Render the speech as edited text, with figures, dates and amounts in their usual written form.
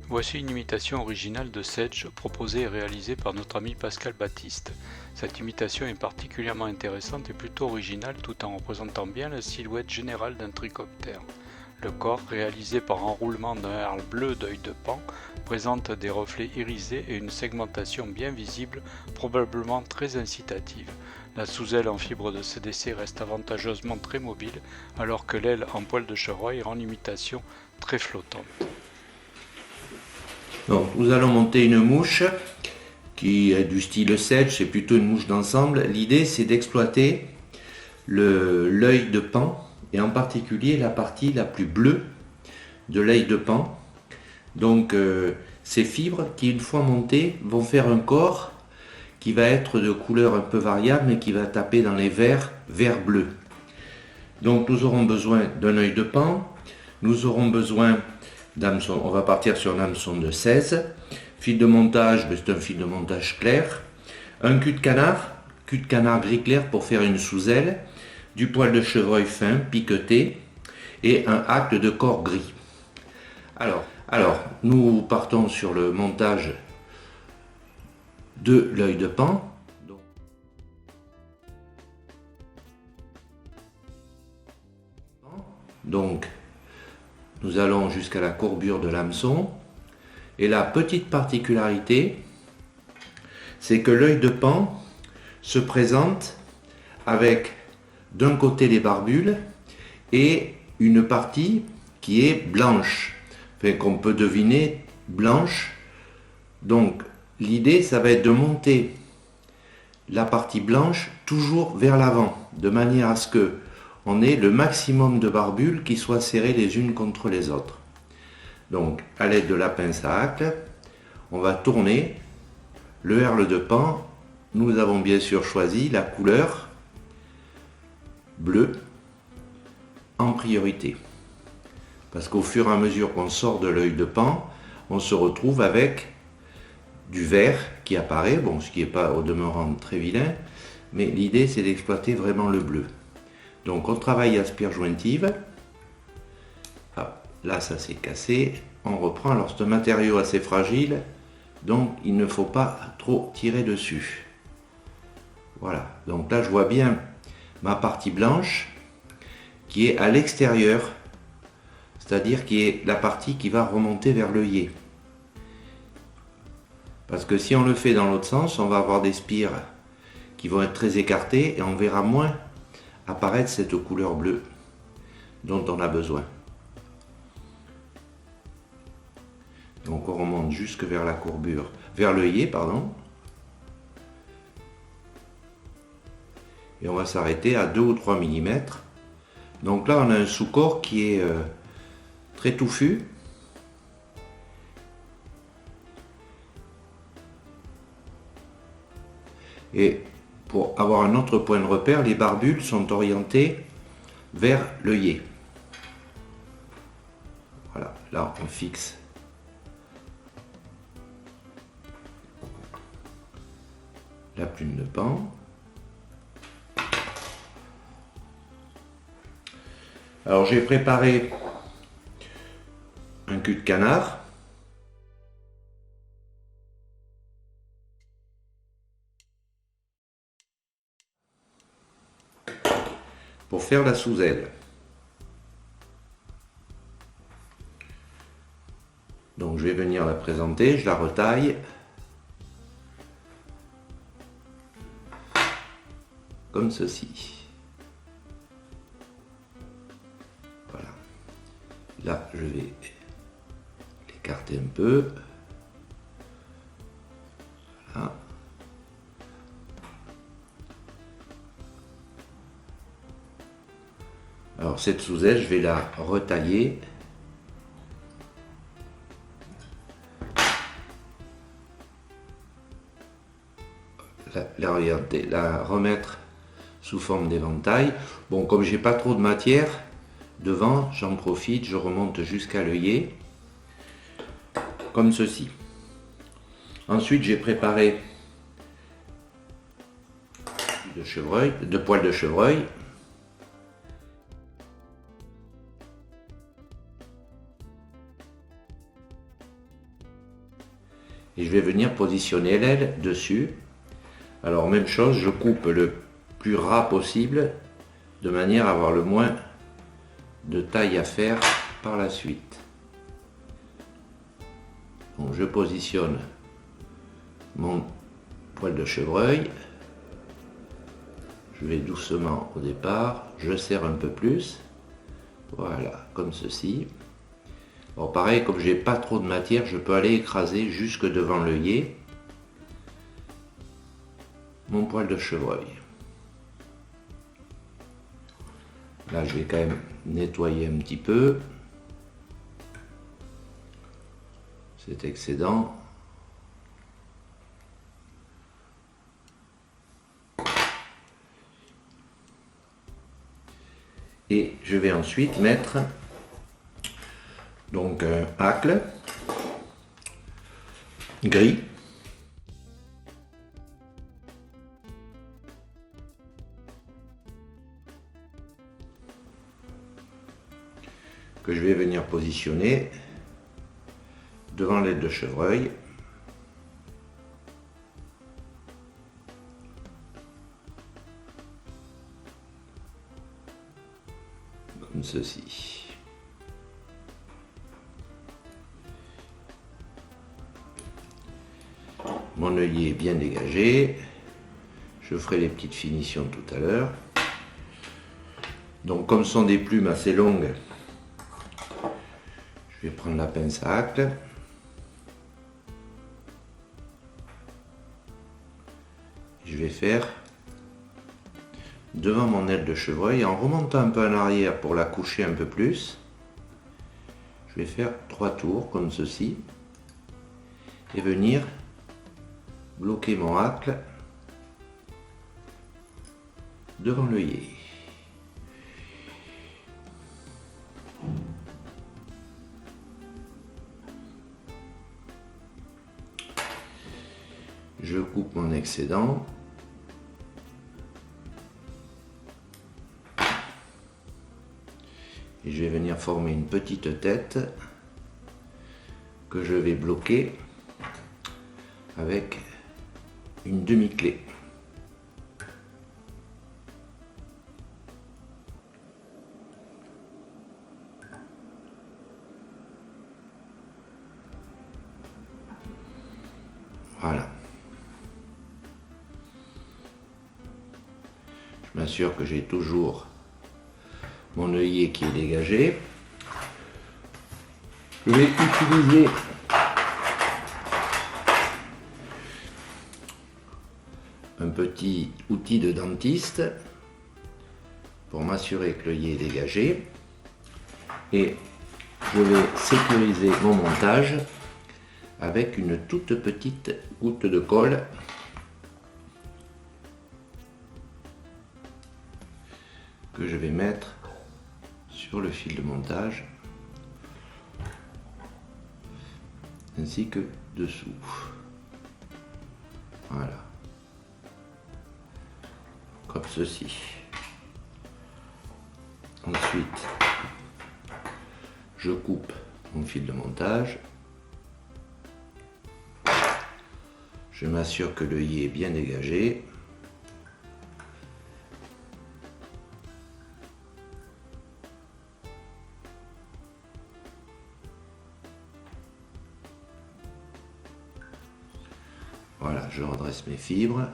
Voici une imitation originale de Sedge proposée et réalisée par notre ami Pascal Baptiste. Cette imitation est particulièrement intéressante et plutôt originale tout en représentant bien la silhouette générale d'un trichoptère. Le corps, réalisé par enroulement d'un herle bleu d'œil de Pan, présente des reflets irisés et une segmentation bien visible, probablement très incitative. La sous-aile en fibre de CDC reste avantageusement très mobile, alors que l'aile en poil de chevreuil rend l'imitation très flottante. Donc, nous allons monter une mouche qui est du style Sedge, c'est plutôt une mouche d'ensemble. L'idée, c'est d'exploiter l'œil de Pan, et en particulier la partie la plus bleue de l'œil de Pan. Donc, ces fibres qui, une fois montées, vont faire un corps qui va être de couleur un peu variable, mais qui va taper dans les verts, vert-bleu. Donc, nous aurons besoin d'un œil de Pan, nous aurons besoin d'hameçon, on va partir sur un hameçon de 16. Fil de montage, c'est un fil de montage clair. Un cul de canard gris clair pour faire une sous-aile. Du poil de chevreuil fin, piqueté. Et un acte de corps gris. Alors, nous partons sur le montage de l'œil de Pan. Donc, nous allons jusqu'à la courbure de l'hameçon. Et la petite particularité, c'est que l'œil de Pan se présente avec d'un côté les barbules et une partie qui est blanche, enfin, qu'on peut deviner blanche. Donc l'idée, ça va être de monter la partie blanche toujours vers l'avant, de manière à ce que on ait le maximum de barbules qui soient serrées les unes contre les autres. Donc, à l'aide de la pince à hacle, on va tourner le herle de Pan. Nous avons bien sûr choisi la couleur bleue en priorité. Parce qu'au fur et à mesure qu'on sort de l'œil de Pan, on se retrouve avec du vert qui apparaît, bon, ce qui n'est pas au demeurant très vilain, mais l'idée c'est d'exploiter vraiment le bleu. Donc on travaille à spire jointive. Là, ça s'est cassé. On reprend. Alors, c'est un matériau assez fragile, donc il ne faut pas trop tirer dessus. Voilà. Donc là, je vois bien ma partie blanche qui est à l'extérieur, c'est-à-dire qui est la partie qui va remonter vers l'œillet. Parce que si on le fait dans l'autre sens, on va avoir des spires qui vont être très écartées et on verra moins apparaître cette couleur bleue dont on a besoin. Donc on remonte jusque vers la courbure, vers l'œillet, pardon. Et on va s'arrêter à 2 ou 3 mm. Donc là, on a un sous-corps qui est très touffu. Et pour avoir un autre point de repère, les barbules sont orientées vers l'œillet. Voilà, là on fixe la plume de Pan. Alors j'ai préparé un cul de canard. Pour faire la sous-aile. Donc je vais venir la présenter, je la retaille. Comme ceci. Voilà. Là, je vais l'écarter un peu. Voilà. Alors cette sous-aile, je vais la retailler. La remettre sous forme d'éventail. Bon, comme j'ai pas trop de matière devant, j'en profite, je remonte jusqu'à l'œillet, comme ceci. Ensuite, j'ai préparé de poils de chevreuil. et je vais venir positionner l'aile dessus. Alors même chose, je coupe le plus ras possible de manière à avoir le moins de taille à faire par la suite. Donc je positionne mon poil de chevreuil, je vais doucement au départ, je serre un peu plus, voilà, comme ceci. Alors pareil, comme j'ai pas trop de matière, je peux aller écraser jusque devant l'œillet mon poil de chevreuil. Là je vais quand même nettoyer un petit peu cet excédent. Et je vais ensuite mettre donc un hacle gris que je vais venir positionner devant l'aile de chevreuil. Comme ceci. Mon œillet est bien dégagé. Je ferai les petites finitions tout à l'heure. Donc comme ce sont des plumes assez longues, je vais prendre la pince à hacle. Je vais faire devant mon aile de chevreuil en remontant un peu en arrière pour la coucher un peu plus. Je vais faire 3 tours comme ceci et venir bloquer mon hacle devant l'œillet. Je coupe mon excédent. Et je vais venir former une petite tête que je vais bloquer avec une demi-clé. Voilà. Je m'assure que j'ai toujours mon œillet qui est dégagé. Je vais utiliser un petit outil de dentiste pour m'assurer que l'œillet est dégagé et je vais sécuriser mon montage avec une toute petite goutte de colle que je vais mettre sur le fil de montage ainsi que dessous. Voilà, comme ceci. Ensuite, je coupe mon fil de montage. Je m'assure que l'œillet est bien dégagé. Voilà, je redresse mes fibres.